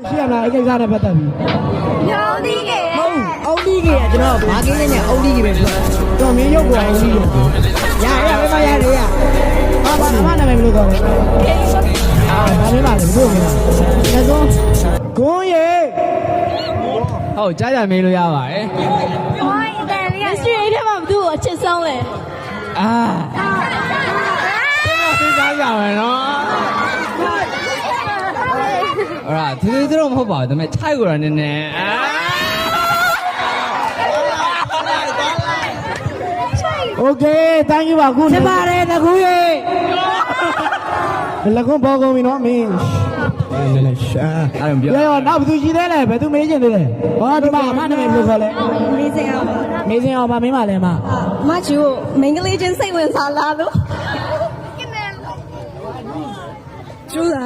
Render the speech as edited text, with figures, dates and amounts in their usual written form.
ရှိရလားအဲ့ကိစ္စနဲ့ပတ်သက်ပြီး ရောင်းဒီကေ ဟုတ်အော်ဒီကြီးကကျွန်တော်ဘာကိန်းနဲ့အော်ဒီကြီးပဲပြောတော့မင်းရုပ်ပေါ်အော်ဒီကြီးရဘယ်မှာရတယ်ရဘာအမနာမည်ဘယ်လိုခေါ်လဲအာဒါမင်းပါလေဘယ်လိုမလဲလက်ဆုံးဂွန်းရေဟုတ်ကြားရမင်းလို့ရပါတယ် ဟိုင်းတယ်လေးကစထရီထဲမှာဘသူ့ကိုအချစ်ဆုံးလဲ အာသိသားကြမယ်နော်အဲ့ဒါသူတို့မဟုတ်ပါဘူးဒါပေမဲ့ခြိုက်ကိုတော့နည်းနည်းโอเค thank you ပါခုနေပါတယ်တကူရေလက်ကွန်ပေါ်ကုန်ပြီနော်မင်းလည်းရှာအဲ့ပြောရောနောက်ဘယ်သူရှိသေးလဲဘယ်သူမေးချင်သေးလဲဟောဒီမှာအမနာမည်ဘယ်လိုခေါ်လဲ မေးစင်အောင် မေးစင်အောင်ပါမင်းပါလဲအမ မချူကိုမင်္ဂလေးချင်းစိတ်ဝင်စားလားလို့ကျူးတာ